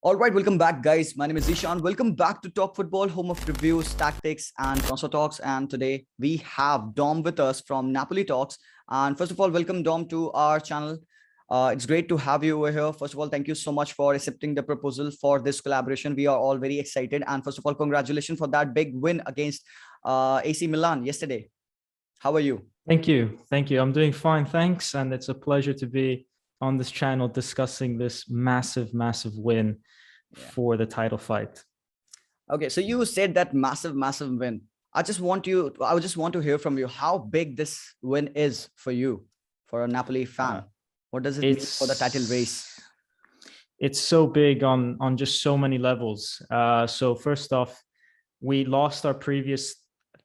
All right, welcome back, guys. My name is Ishan. Welcome back to Talk Football, home of reviews, tactics, and transfer talks. And today we have Dom with us from Napoli Talks. And first of all, welcome Dom to our channel. It's great to have you over here. First of all, thank you so much for accepting the proposal for this collaboration. We are all very excited. And first of all, congratulations for that big win against AC Milan yesterday. How are you? Thank you. Thank you. I'm doing fine. Thanks. And it's a pleasure to be on this channel discussing this massive win for the title fight. Okay, so you said that massive win. I just want to hear from you how big this win is for you, for a Napoli fan. What does it mean for the title race? It's so big on just so many levels. So first off, we lost our previous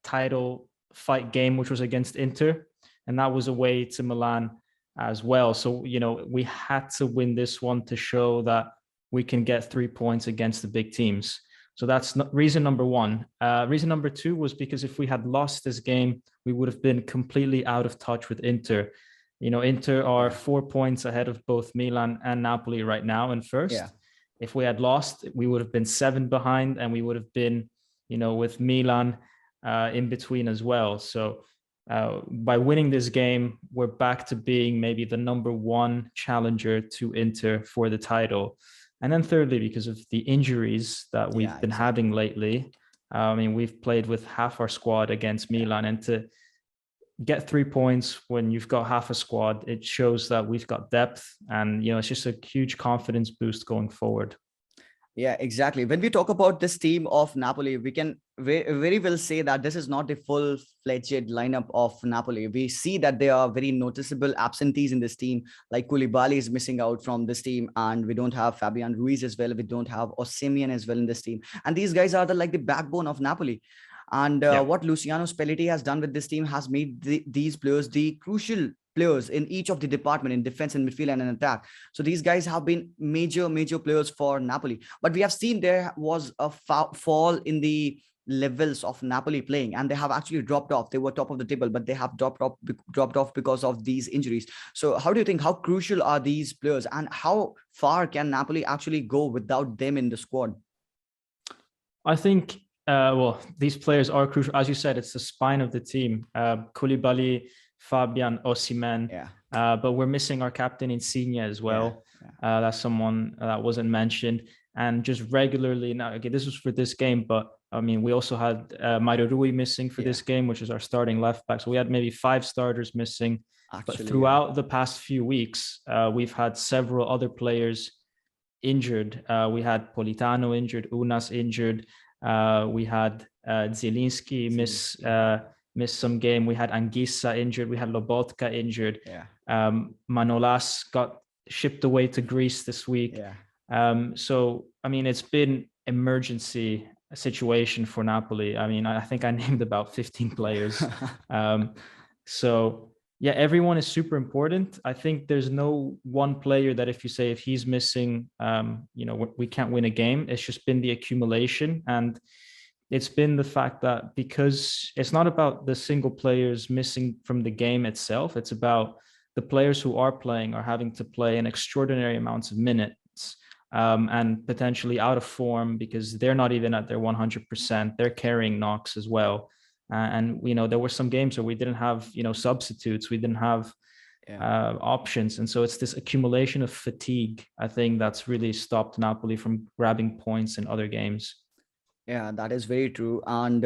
title fight game, which was against Inter, and that was away to Milan as well. So, we had to win this one to show that we can get 3 points against the big teams. So that's reason number one. Reason number two was because if we had lost this game, we would have been completely out of touch with Inter. Inter are 4 points ahead of both Milan and Napoli right now in first. Yeah. If we had lost, we would have been 7 behind, and we would have been, with Milan in between as well. So by winning this game, we're back to being maybe the number one challenger to Inter for the title. And then thirdly, because of the injuries that we've been having lately, we've played with half our squad against Milan, and to get 3 points when you've got half a squad, it shows that we've got depth, and it's just a huge confidence boost going forward. Yeah, exactly. When we talk about this team of Napoli, we can very well say that this is not a full-fledged lineup of Napoli. We see that there are very noticeable absentees in this team, like Koulibaly is missing out from this team, and we don't have Fabian Ruiz as well. We don't have Osimhen as well in this team. And these guys are the backbone of Napoli. And what Luciano Spalletti has done with this team has made these players the crucial players in each of the department, in defense and midfield and in attack. So these guys have been major players for Napoli. But we have seen there was a fall in the levels of Napoli playing, and they have actually dropped off. They were top of the table, but they have dropped off because of these injuries. So how do you think, how crucial are these players, and how far can Napoli actually go without them in the squad? I think these players are crucial. As you said, it's the spine of the team. Koulibaly, Fabian, Osimhen, but we're missing our captain Insigne as well. That's someone that wasn't mentioned. And just regularly now, okay, this was for this game, but we also had Mario Rui missing for this game, which is our starting left back. So we had maybe 5 starters missing. Actually, but throughout the past few weeks, we've had several other players injured. We had Politano injured, Unas injured. We had Zielinski missed some game. We had Anguissa injured. We had Lobotka injured. Manolas got shipped away to Greece this week. So, it's been emergency situation for Napoli. I think I named about 15 players. So, everyone is super important. I think there's no one player that if he's missing, we can't win a game. It's just been the accumulation, and it's been the fact that because it's not about the single players missing from the game itself, it's about the players who are playing are having to play an extraordinary amounts of minutes and potentially out of form because they're not even at their 100%. They're carrying knocks as well. And there were some games where we didn't have, substitutes. We didn't have options. And so it's this accumulation of fatigue, I think, that's really stopped Napoli from grabbing points in other games. Yeah, that is very true. And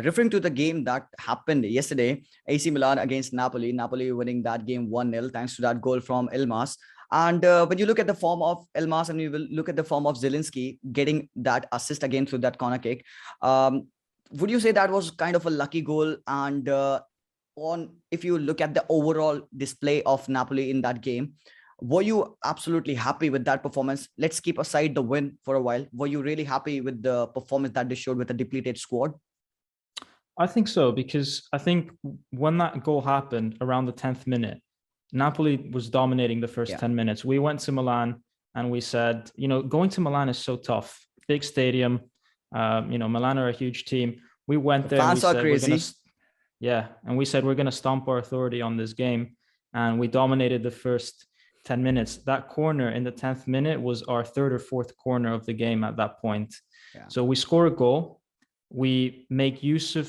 referring to the game that happened yesterday, AC Milan against Napoli, Napoli winning that game 1-0 thanks to that goal from Elmas. And when you look at the form of Elmas and you will look at the form of Zielinski getting that assist again through that corner kick, would you say that was kind of a lucky goal? And if you look at the overall display of Napoli in that game, were you absolutely happy with that performance? Let's keep aside the win for a while. Were you really happy with the performance that they showed with a depleted squad? I think so, because I think when that goal happened around the 10th minute, Napoli was dominating the first 10 minutes. We went to Milan and we said, going to Milan is so tough. Big stadium. Milan are a huge team. We went there. Fans are crazy. And we said we're going to stomp our authority on this game. And we dominated the first 10 minutes. That corner in the 10th minute was our third or fourth corner of the game at that point. Yeah. So we score a goal. We make use of,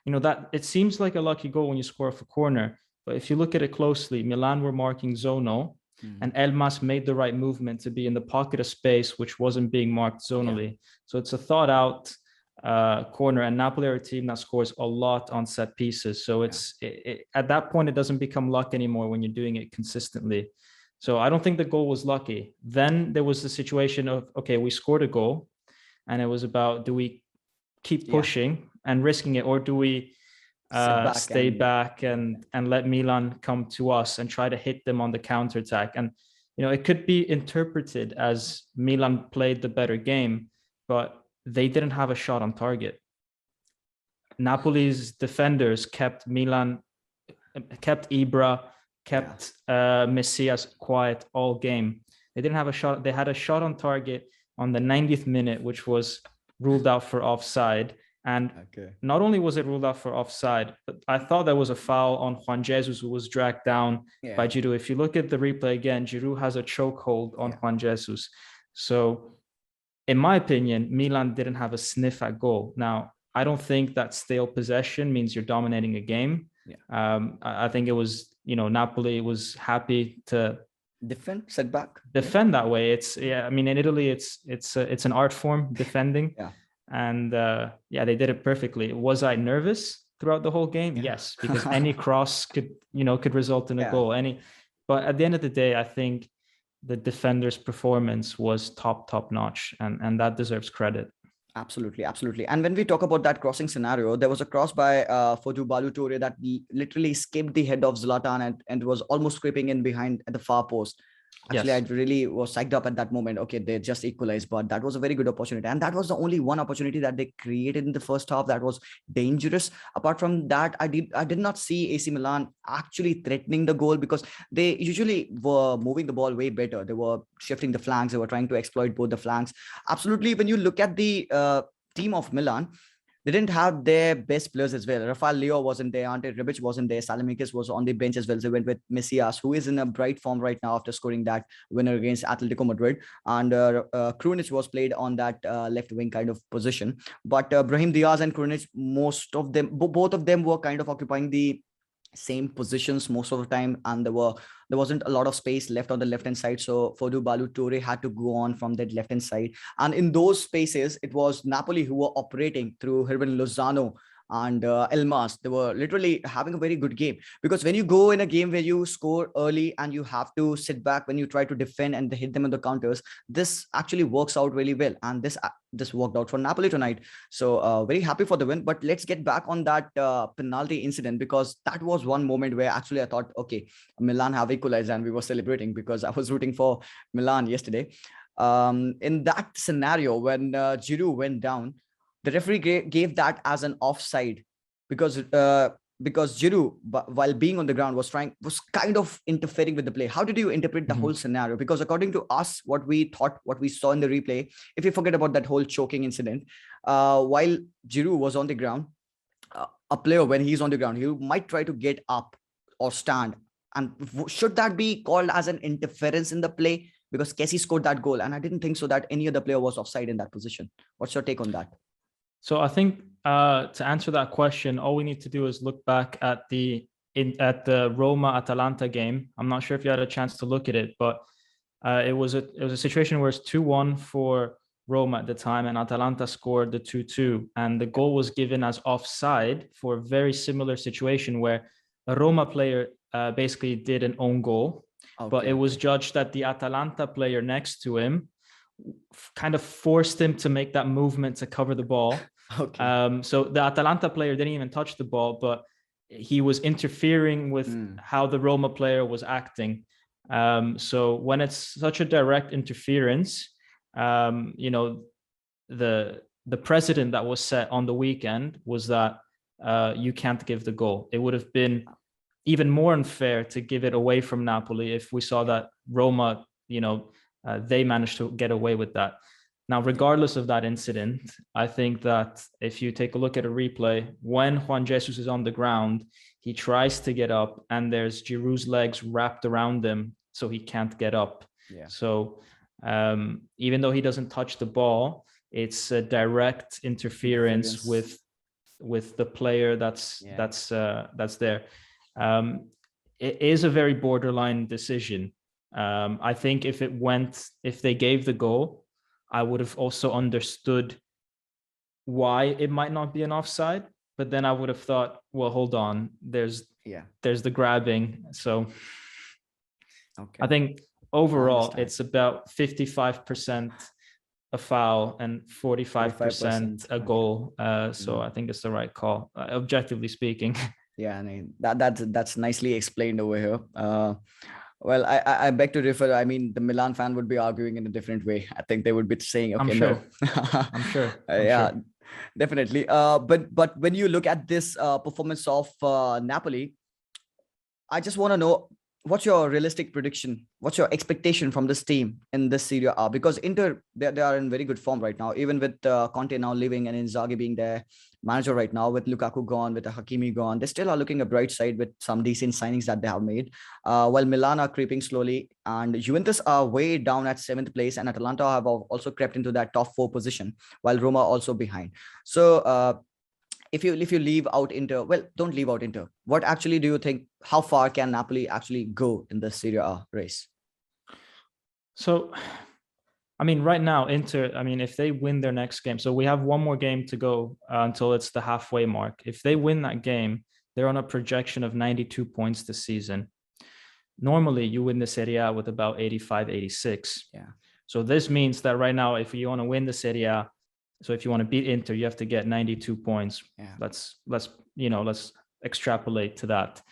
that it seems like a lucky goal when you score off a corner. But if you look at it closely, Milan were marking zonal, and Elmas made the right movement to be in the pocket of space, which wasn't being marked zonally. Yeah. So it's a thought out corner, and Napoli are a team that scores a lot on set pieces. So it's at that point, it doesn't become luck anymore when you're doing it consistently. So I don't think the goal was lucky. Then there was the situation of, okay, we scored a goal, and it was about, do we keep pushing and risking it, or do we stay back and let Milan come to us and try to hit them on the counterattack? And it could be interpreted as Milan played the better game, but they didn't have a shot on target. Napoli's defenders kept Ibra, kept Messias quiet all game. They didn't have a shot. They had a shot on target on the 90th minute, which was ruled out for offside. And not only was it ruled out for offside, but I thought there was a foul on Juan Jesus, who was dragged down by Giroud. If you look at the replay again, Giroud has a chokehold on Juan Jesus. So in my opinion, Milan didn't have a sniff at goal. Now, I don't think that stale possession means you're dominating a game. I think it was, Napoli was happy to defend that way. It's in Italy, it's an art form, defending. And they did it perfectly. Was I nervous throughout the whole game? Yes, because any cross could result in a goal. But at the end of the day, I think the defender's performance was top notch, and that deserves credit. Absolutely. And when we talk about that crossing scenario, there was a cross by Fodou Balou-Touré that literally skipped the head of Zlatan and was almost scraping in behind at the far post. Actually, I really was psyched up at that moment. Okay, they just equalized, but that was a very good opportunity. And that was the only one opportunity that they created in the first half that was dangerous. Apart from that, I did not see AC Milan actually threatening the goal, because they usually were moving the ball way better. They were shifting the flanks. They were trying to exploit both the flanks. Absolutely. When you look at the team of Milan, they didn't have their best players as well. Rafael Leo wasn't there. Ante Rebic wasn't there. Salamikis was on the bench as well. They went with Messias, who is in a bright form right now after scoring that winner against Atletico Madrid. And Krunic was played on that left wing kind of position. But Brahim Diaz and Krunic, both of them were kind of occupying the same positions most of the time, and there wasn't a lot of space left on the left hand side. So Fodou Balou-Touré had to go on from that left hand side, and in those spaces it was Napoli who were operating through Hirvin Lozano and Elmas. They were literally having a very good game, because when you go in a game where you score early and you have to sit back when you try to defend and hit them on the counters, this actually works out really well, and this worked out for Napoli tonight. So very happy for the win. But let's get back on that penalty incident, because that was one moment where actually I thought, okay, Milan have equalized, and we were celebrating because I was rooting for Milan yesterday. In that scenario, when Giroud went down, the referee gave that as an offside, because Giroud, while being on the ground, was kind of interfering with the play. How did you interpret the whole scenario? Because according to us, what we saw in the replay, if you forget about that whole choking incident, while Giroud was on the ground, a player, when he's on the ground, he might try to get up or stand. And should that be called as an interference in the play? Because Kessie scored that goal, and I didn't think so that any other player was offside in that position. What's your take on that? So I think to answer that question, all we need to do is look back at the Roma-Atalanta game. I'm not sure if you had a chance to look at it, but it was a situation where it's 2-1 for Roma at the time, and Atalanta scored the 2-2, and the goal was given as offside for a very similar situation where a Roma player basically did an own goal, but it was judged that the Atalanta player next to him kind of forced him to make that movement to cover the ball. So the Atalanta player didn't even touch the ball, but he was interfering with how the Roma player was acting. So when it's such a direct interference, the precedent that was set on the weekend was that you can't give the goal. It would have been even more unfair to give it away from Napoli if we saw that Roma, they managed to get away with that. Now, regardless of that incident, I think that if you take a look at a replay, when Juan Jesus is on the ground, he tries to get up and there's Giroud's legs wrapped around him so he can't get up. Yeah. So even though he doesn't touch the ball, it's a direct interference with the player that's there. It is a very borderline decision. I think if they gave the goal, I would have also understood why it might not be an offside, but then I would have thought, well, hold on, there's the grabbing. So I think overall it's about 55% a foul and 45% a goal. So I think it's the right call, objectively speaking. Yeah, I mean that's nicely explained over here. Well, I beg to differ. I mean, the Milan fan would be arguing in a different way. I think they would be saying, okay, no. I'm sure. Yeah, definitely. But when you look at this performance of Napoli, I just want to know, what's your realistic prediction? What's your expectation from this team in this Serie A? Because Inter, they are in very good form right now, even with Conte now leaving and Inzaghi being their manager right now, with Lukaku gone, with Hakimi gone. They still are looking a bright side with some decent signings that they have made. While Milan are creeping slowly, and Juventus are way down at 7th place, and Atalanta have also crept into that top 4 position, while Roma also behind. So if you leave out Inter, well, don't leave out Inter. What actually do you think? How far can Napoli actually go in the Serie A race? So, I mean, right now, Inter, I mean, if they win their next game, so we have one more game to go until it's the halfway mark. If they win that game, they're on a projection of 92 points this season. Normally, you win the Serie A with about 85, 86. Yeah. So this means that right now, if you want to win the Serie A, so if you want to beat Inter, you have to get 92 points. Yeah. Let's extrapolate to that.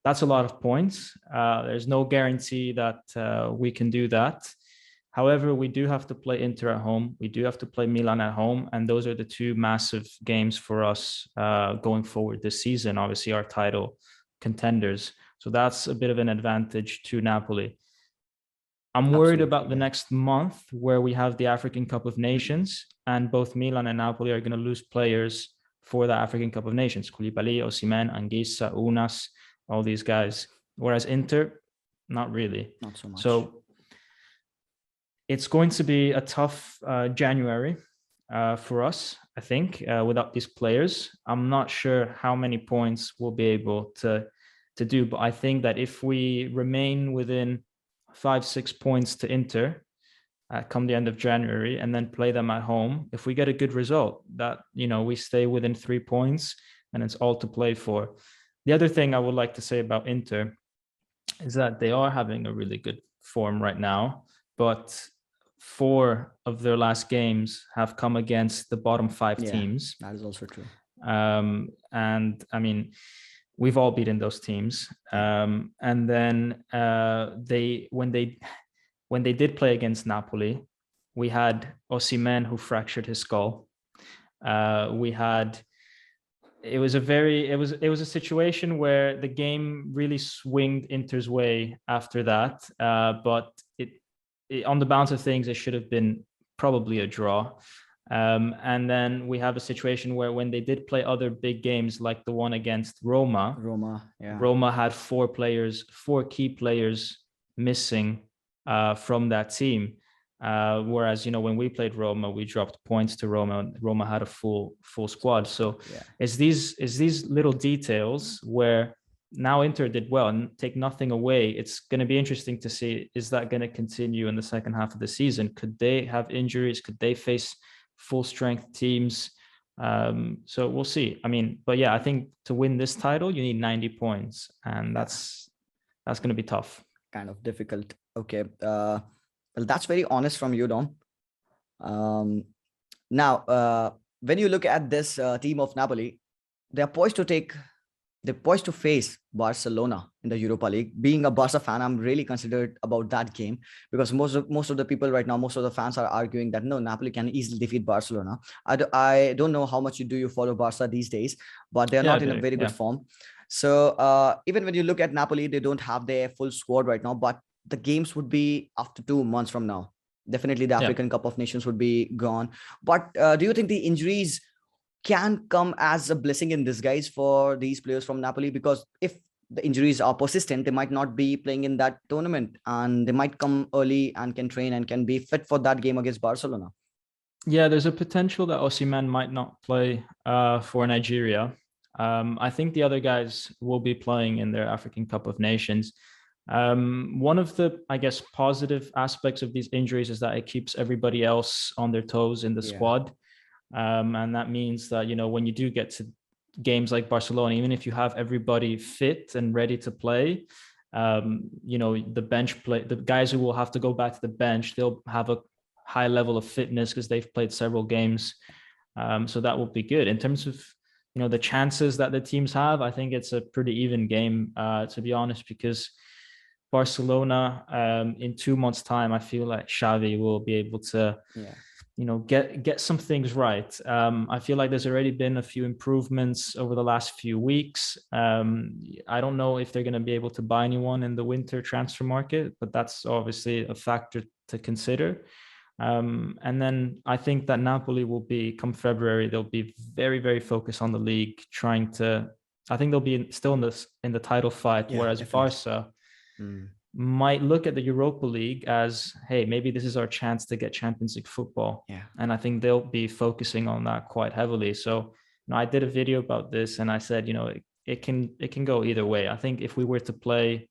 That's a lot of points. There's no guarantee that we can do that. However, we do have to play Inter at home. We do have to play Milan at home. And those are the two massive games for us going forward this season, obviously our title contenders. So that's a bit of an advantage to Napoli. I'm worried about the next month, where we have the African Cup of Nations, and both Milan and Napoli are going to lose players for the African Cup of Nations. Koulibaly, Osimhen, Anguissa, Unas, all these guys. Whereas Inter, not really. Not so much. So it's going to be a tough January for us, I think, without these players. I'm not sure how many points we'll be able to do, but I think that if we remain within 5-6 points to Inter come the end of January, and then play them at home, if we get a good result, that, we stay within 3 points and it's all to play for. The other thing I would like to say about Inter is that they are having a really good form right now, but 4 of their last games have come against the bottom 5 teams. That is also true. And I mean, we've all beaten those teams. And then when they did play against Napoli, we had Osimhen, who fractured his skull. It was a situation where the game really swinged Inter's way after that. But on the balance of things, it should have been probably a draw. And then we have a situation where, when they did play other big games, like the one against Roma had 4 key players missing from that team. Whereas, when we played Roma, we dropped points to Roma, and Roma had a full squad. So it's these little details where now Inter did well, and take nothing away. It's going to be interesting to see, is that going to continue in the second half of the season? Could they have injuries? Could they face full strength teams? So we'll see. I mean, but yeah, I think to win this title, you need 90 points, and that's going to be tough. Kind of difficult. Okay. Well, that's very honest from you, Dom. Now, when you look at this team of Napoli, they're poised to face Barcelona in the Europa League. Being a Barca fan, I'm really considered about that game, because most of the people right now, most of the fans are arguing that no, Napoli can easily defeat Barcelona. I don't know how much you follow Barca these days, but they're not in a very good form. So even when you look at Napoli, they don't have their full squad right now, but the games would be after 2 months from now. Definitely the African Cup of Nations would be gone. But do you think the injuries can come as a blessing in disguise for these players from Napoli? Because if the injuries are persistent, they might not be playing in that tournament, and they might come early and can train and can be fit for that game against Barcelona. Yeah, there's a potential that Osimhen might not play for Nigeria. I think the other guys will be playing in their African Cup of Nations. One of the, I guess, positive aspects of these injuries is that it keeps everybody else on their toes in the squad. And that means that, when you do get to games like Barcelona, even if you have everybody fit and ready to play, the bench play, the guys who will have to go back to the bench, they'll have a high level of fitness because they've played several games. So that will be good. In terms of, the chances that the teams have, I think it's a pretty even game, to be honest, because Barcelona, in 2 months' time, I feel like Xavi will be able to, get some things right. I feel like there's already been a few improvements over the last few weeks. I don't know if they're going to be able to buy anyone in the winter transfer market, but that's obviously a factor to consider. And then I think that Napoli will be, come February, they'll be very, very focused on the league, trying to, I think they'll be still in the title fight, whereas definitely. Barca might look at the Europa League as, hey, maybe this is our chance to get Champions League football. And I think they'll be focusing on that quite heavily. So, I did a video about this and I said, it can go either way. I think if we were to play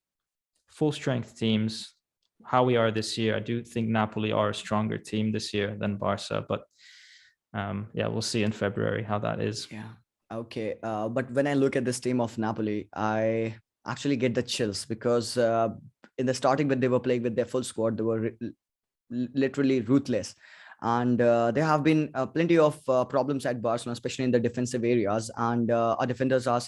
full strength teams, how we are this year, I do think Napoli are a stronger team this year than Barca, but we'll see in February how that is. Okay. But when I look at this team of Napoli, I actually get the chills because in the starting when they were playing with their full squad, they were literally ruthless. And there have been plenty of problems at Barcelona, especially in the defensive areas. And our defenders are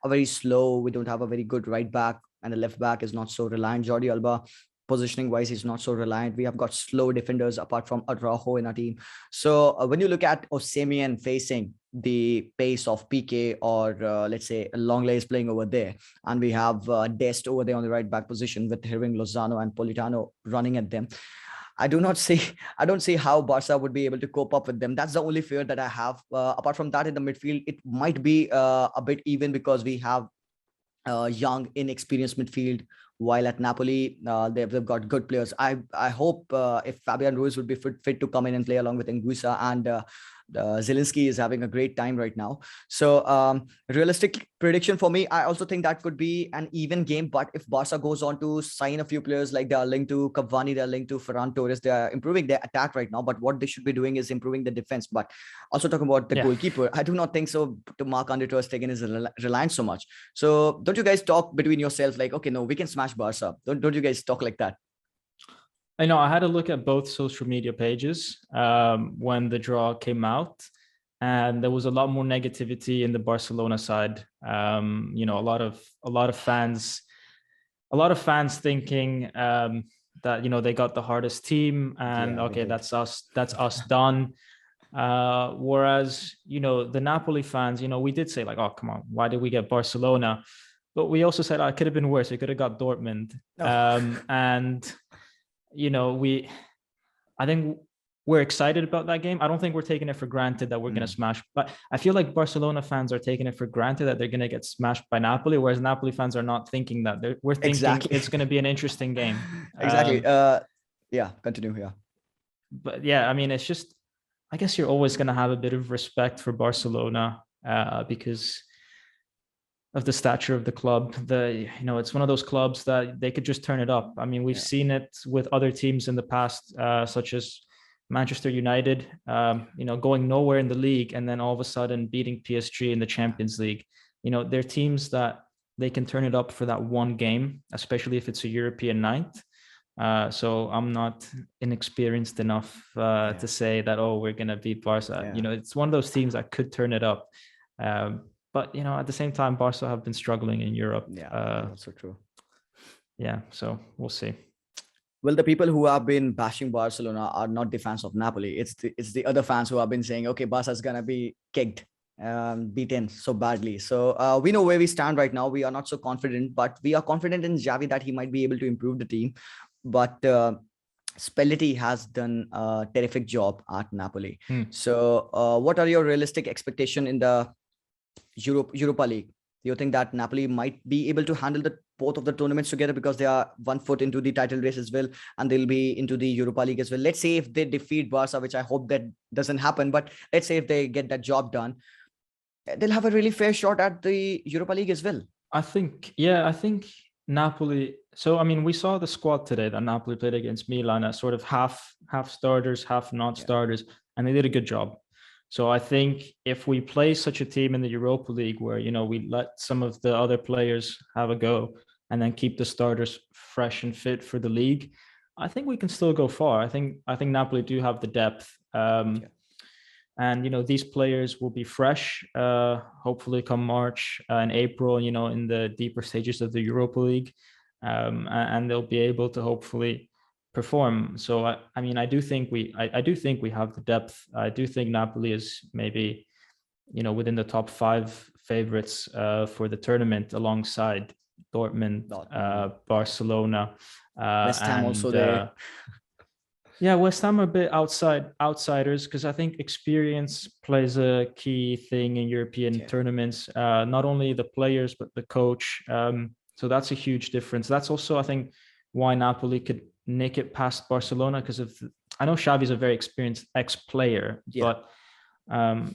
very slow. We don't have a very good right back, and the left back is not so reliant. Jordi Alba, positioning wise, he's not so reliant. We have got slow defenders apart from Araujo in our team. So when you look at Osimhen facing the pace of PK or let's say Longley is playing over there, and we have Dest over there on the right back position with Hirving, Lozano and Politano running at them, I don't see how Barca would be able to cope up with them. That's the only fear that I have. Apart from that, in the midfield, it might be a bit even because we have young, inexperienced midfield. While at Napoli, they've got good players. I hope if Fabian Ruiz would be fit to come in and play along with Anguissa, and Zielinski is having a great time right now. So realistic prediction for me, I also think that could be an even game. But if Barca goes on to sign a few players, like they are linked to Cavani, they are linked to Ferran Torres, they are improving their attack right now. But what they should be doing is improving the defense. But also talking about the goalkeeper, I do not think so. To Marc-Andre ter Stegen is reliant so much. So don't you guys talk between yourselves like, okay, no, we can smash Barca? Don't you guys talk like that? I know I had a look at both social media pages when the draw came out, and there was a lot more negativity in the Barcelona side. A lot of fans thinking that they got the hardest team, and that's us done. Whereas the Napoli fans, we did say like, oh come on, why did we get Barcelona? But we also said, it could have been worse. We could have got Dortmund, and. I think we're excited about that game. I don't think we're taking it for granted that we're going to smash, but I feel like Barcelona fans are taking it for granted that they're going to get smashed by Napoli, whereas Napoli fans are not thinking that. We're thinking it's going to be an interesting game. Exactly. Continue. Yeah. But yeah, I mean, it's just, I guess you're always going to have a bit of respect for Barcelona because of the stature of the club. It's one of those clubs that they could just turn it up. I mean, we've seen it with other teams in the past, such as Manchester United, going nowhere in the league and then all of a sudden beating PSG in the Champions League. They're teams that they can turn it up for that one game, especially if it's a European night. So I'm not inexperienced enough to say that, we're going to beat Barca. It's one of those teams that could turn it up. But at the same time, Barca have been struggling in Europe. That's so true. Yeah, so we'll see. Well, the people who have been bashing Barcelona are not the fans of Napoli. It's the other fans who have been saying, okay, Barca's gonna be kicked, beaten so badly. So we know where we stand right now. We are not so confident, but we are confident in Xavi that he might be able to improve the team. But Spalletti has done a terrific job at Napoli. So what are your realistic expectations in the Europa League? Do you think that Napoli might be able to handle the both of the tournaments together, because they are 1 foot into the title race as well, and they'll be into the Europa League as well? Let's say if they defeat Barca, which I hope that doesn't happen, but let's say if they get that job done, they'll have a really fair shot at the Europa League as well. I think Napoli. So, I mean, we saw the squad today that Napoli played against Milan as sort of half starters, half not starters, and they did a good job. So I think if we play such a team in the Europa League where, we let some of the other players have a go and then keep the starters fresh and fit for the league, I think we can still go far. I think Napoli do have the depth. And, these players will be fresh, hopefully come March and April, in the deeper stages of the Europa League. And they'll be able to hopefully perform. So, I do think we have the depth. I do think Napoli is maybe, within the top 5 favorites for the tournament, alongside Dortmund, Barcelona. West Ham also there. Yeah, West Ham are a bit outsiders, because I think experience plays a key thing in European tournaments. Not only the players, but the coach. So that's a huge difference. That's also, I think, why Napoli could nick it past Barcelona, because I know Xavi's a very experienced ex-player, but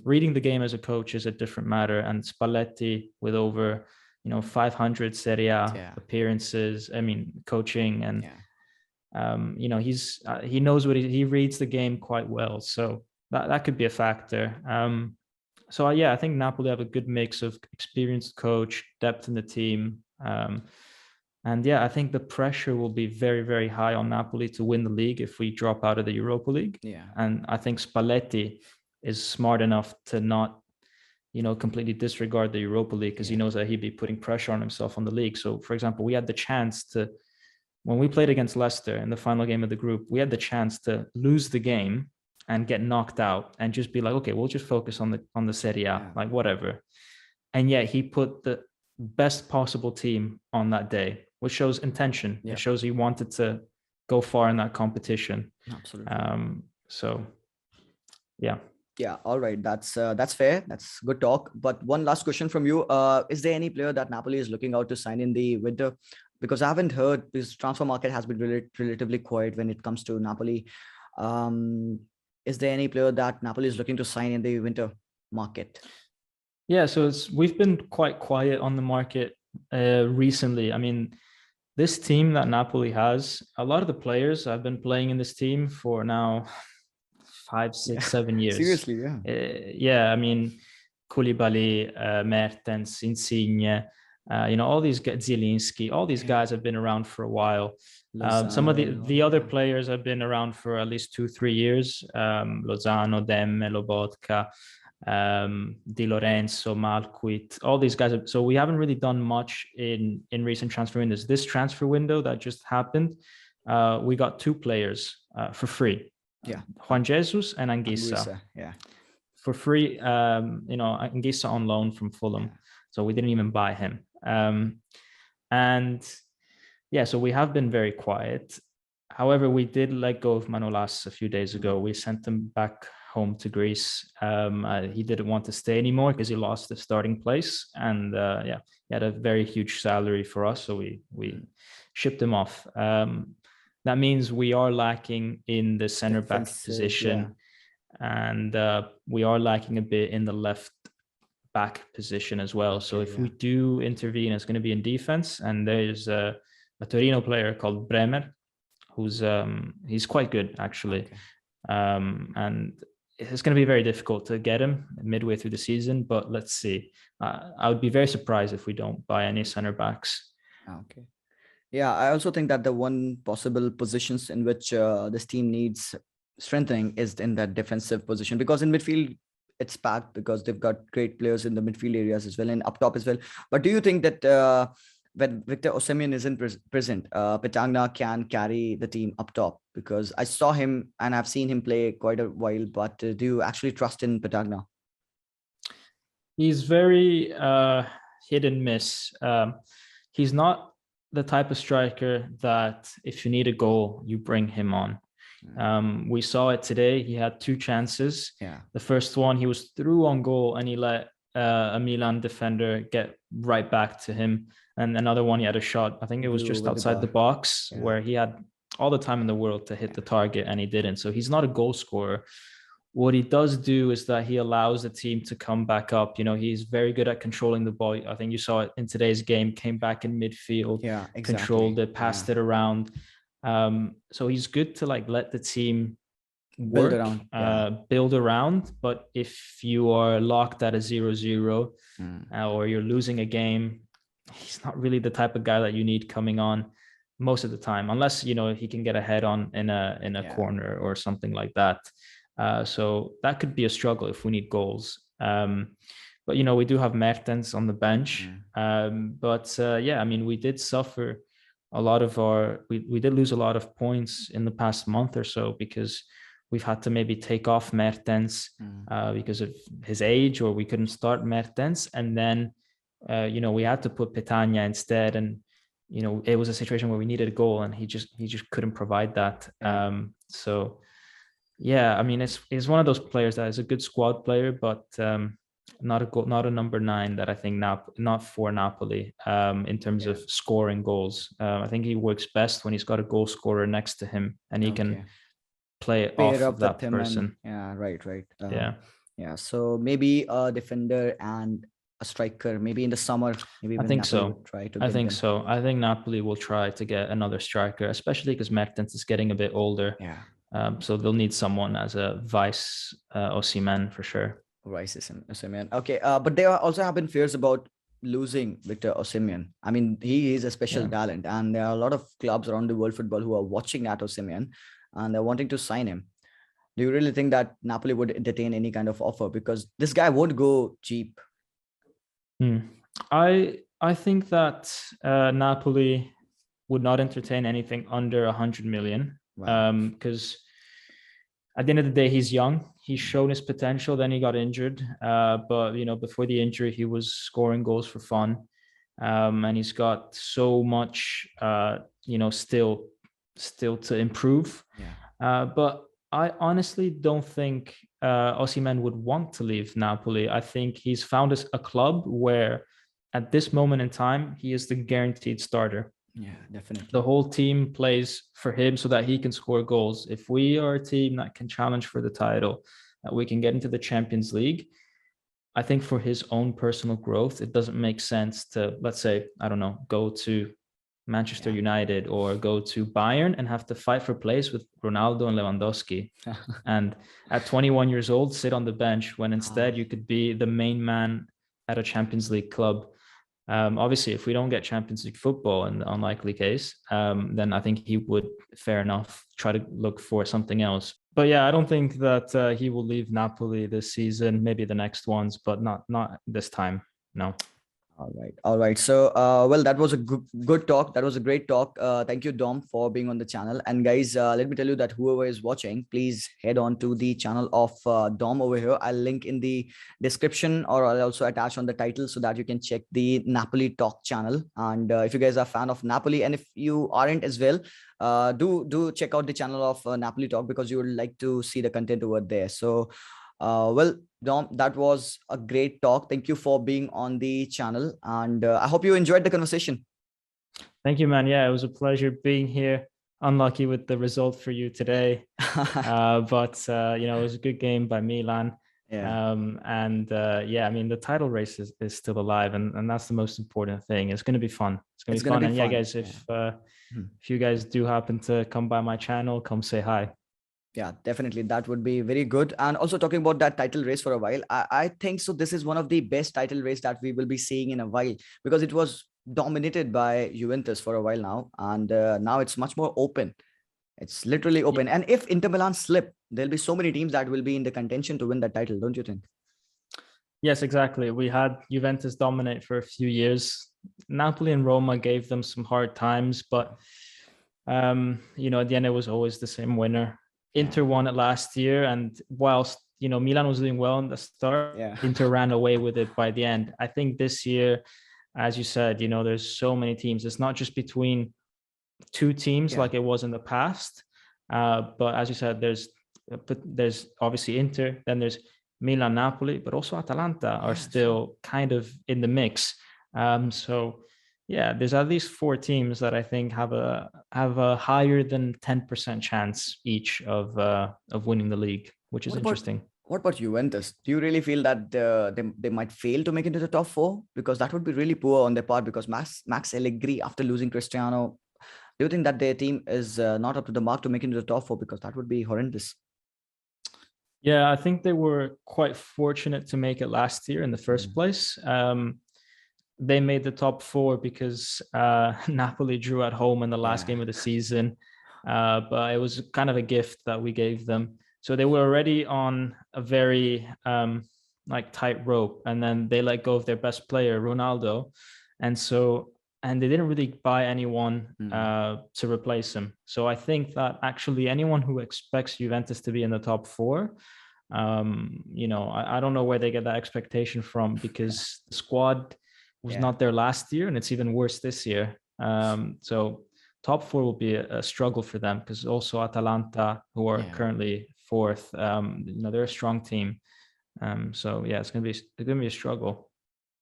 reading the game as a coach is a different matter. And Spalletti, with over 500 Serie A appearances, coaching, and he knows he reads the game quite well, so that could be a factor. So I think Napoli have a good mix of experienced coach, depth in the team, and I think the pressure will be very, very high on Napoli to win the league if we drop out of the Europa League. And I think Spalletti is smart enough to not completely disregard the Europa League, because he knows that he'd be putting pressure on himself on the league. So, for example, we had the chance to, when we played against Leicester in the final game of the group, we had the chance to lose the game and get knocked out and just be like, okay, we'll just focus on the Serie A, like whatever. And yet he put the best possible team on that day, which shows intention. It shows he wanted to go far in that competition. Absolutely. Yeah, all right. That's fair. That's good talk. But one last question from you. Is there any player that Napoli is looking out to sign in the winter? Because I haven't heard, this transfer market has been relatively quiet when it comes to Napoli. Is there any player that Napoli is looking to sign in the winter market? Yeah, so we've been quite quiet on the market recently. I mean, this team that Napoli has, a lot of the players have been playing in this team for now 5, 6, 7 years. Seriously, I mean, Koulibaly, Mertens, Insigne, all these guys, Zielinski, all these guys have been around for a while. Some of the other players have been around for at least 2-3 years. Lozano, Demme, Lobotka, Di Lorenzo, Malquit, all these guys. So we haven't really done much in recent transfer windows. This transfer window that just happened, we got 2 players for free. Juan Jesus and Anguissa. For free. Anguissa on loan from Fulham. So we didn't even buy him. So we have been very quiet. However, we did let go of Manolas a few days ago. We sent him back home to Greece. He didn't want to stay anymore because he lost the starting place. And he had a very huge salary for us. So we shipped him off. That means we are lacking in the center back position. And we are lacking a bit in the left back position as well. So if we do intervene, it's going to be in defense. And there's a Torino player called Bremer, who's he's quite good actually. And it's going to be very difficult to get him midway through the season, but let's see. I would be very surprised if we don't buy any center backs. Okay. Yeah, I also think that the one possible positions in which this team needs strengthening is in that defensive position, because in midfield it's packed, because they've got great players in the midfield areas as well and up top as well. But do you think that when Victor Osimhen isn't present, Petagna can carry the team up top? Because I saw him and I've seen him play quite a while, but do you actually trust in Petagna? He's very hit and miss. He's not the type of striker that if you need a goal, you bring him on. We saw it today. He had 2 chances. The first one, he was through on goal and he let a Milan defender get right back to him. And another one, he had a shot, I think it was just outside the box, where he had all the time in the world to hit the target and he didn't. So he's not a goal scorer. What he does do is that he allows the team to come back up. He's very good at controlling the ball. I think you saw it in today's game, came back in midfield, controlled it, passed it around. So he's good to let the team work, build around. But if you are locked at a 0-0 or you're losing a game, he's not really the type of guy that you need coming on most of the time, unless he can get a head on in a corner or something like that. So that could be a struggle if we need goals. But we do have Mertens on the bench. We did suffer a lot of we did lose a lot of points in the past month or so, because we've had to maybe take off Mertens because of his age, or we couldn't start Mertens, and then we had to put Petagna instead, and it was a situation where we needed a goal and he just couldn't provide that. He's one of those players that is a good squad player, but not a number 9 that I think not for Napoli in terms of scoring goals. I think he works best when he's got a goal scorer next to him and he can play off of that person. So maybe a defender and a striker, maybe in the summer. Maybe I think so. I think Napoli will try to get another striker, especially because Mertens is getting a bit older. So they'll need someone as a vice Osimhen for sure. Vice Osimhen. Okay, but there also have been fears about losing Victor Osimhen. I mean, he is a special talent, and there are a lot of clubs around the world football who are watching at Osimhen and they're wanting to sign him. Do you really think that Napoli would entertain any kind of offer? Because this guy won't go cheap. I think that Napoli would not entertain anything under 100 million. Because at the end of the day, he's young. He's shown his potential. Then he got injured. But before the injury, he was scoring goals for fun. And he's got so much, still to improve. But I honestly don't think Osimhen would want to leave Napoli. I think he's found a club where, at this moment in time, he is the guaranteed starter. Yeah, definitely. The whole team plays for him so that he can score goals. If we are a team that can challenge for the title, that we can get into the Champions League, I think for his own personal growth, it doesn't make sense to, let's say, I don't know, go to Manchester United or go to Bayern and have to fight for place with Ronaldo and Lewandowski. And at 21 years old, sit on the bench when instead you could be the main man at a Champions League club. Obviously, if we don't get Champions League football in the unlikely case, then I think he would, fair enough, try to look for something else. But yeah, I don't think that he will leave Napoli this season, maybe the next ones, but not this time. No. All right. So, well, that was a good talk. That was a great talk. Thank you, Dom, for being on the channel. And guys, let me tell you that whoever is watching, please head on to the channel of Dom over here. I'll link in the description, or I'll also attach on the title so that you can check the Napoli Talk channel. And if you guys are a fan of Napoli, and if you aren't as well, do check out the channel of Napoli Talk, because you would like to see the content over there. So, well, Dom, that was a great talk. Thank you for being on the channel, and I hope you enjoyed the conversation. Thank you, man. Yeah, it was a pleasure being here. Unlucky with the result for you today, but it was a good game by Milan. I mean, the title race is still alive, and that's the most important thing. It's going to be fun. It's going to be fun. And yeah, guys, if you guys do happen to come by my channel, come say hi. Yeah, definitely. That would be very good. And also, talking about that title race for a while, I think so. This is one of the best title race that we will be seeing in a while, because it was dominated by Juventus for a while now. And now it's much more open. It's literally open. And if Inter Milan slip, there'll be so many teams that will be in the contention to win that title. Don't you think? Yes, exactly. We had Juventus dominate for a few years. Napoli and Roma gave them some hard times, but at the end, it was always the same winner. Inter won it last year, and whilst Milan was doing well in the start, Inter ran away with it by the end. I think this year, as you said, there's so many teams. It's not just between two teams like it was in the past, but as you said, there's obviously Inter, then there's Milan, Napoli, but also Atalanta are still kind of in the mix. So yeah, there's at least 4 teams that I think have a higher than 10% chance each of winning the league, which is interesting. What about Juventus? Do you really feel that they might fail to make it into the top 4? Because that would be really poor on their part, because Max Allegri, after losing Cristiano, do you think that their team is not up to the mark to make it into the top 4? Because that would be horrendous. Yeah, I think they were quite fortunate to make it last year in the first place. They made the top 4 because Napoli drew at home in the last game of the season. But it was kind of a gift that we gave them. So they were already on a very tight rope, and then they let go of their best player, Ronaldo. And they didn't really buy anyone to replace him. So I think that actually anyone who expects Juventus to be in the top 4, I don't know where they get that expectation from, because the squad was not there last year, and it's even worse this year. So top 4 will be a struggle for them, because also Atalanta, who are currently 4th, they're a strong team. So yeah, it's gonna be a struggle.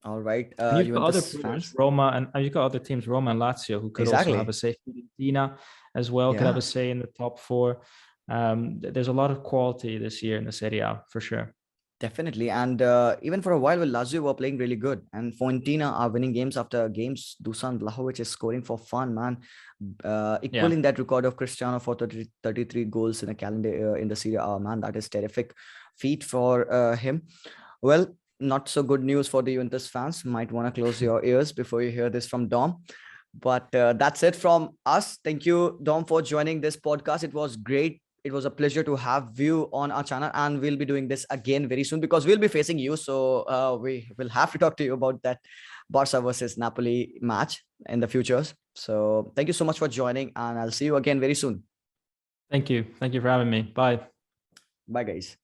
All right. And you've got other players, Roma, and you've got other teams, Roma and Lazio, who could also have a say. Fiorentina as well could have a say in the top 4. There's a lot of quality this year in the Serie A for sure. Definitely. And even for a while, Lazio were playing really good, and Fiorentina are winning games after games. Dusan Vlahovic is scoring for fun, man. Equaling that record of Cristiano for 33 goals in a calendar year in the Serie A, man. That is terrific feat for him. Well, not so good news for the Juventus fans. Might want to close your ears before you hear this from Dom. But that's it from us. Thank you, Dom, for joining this podcast. It was great. It was a pleasure to have you on our channel, and we'll be doing this again very soon, because we'll be facing you. So we will have to talk to you about that Barca versus Napoli match in the futures. So thank you so much for joining, and I'll see you again very soon. Thank you. Thank you for having me. Bye. Bye, guys.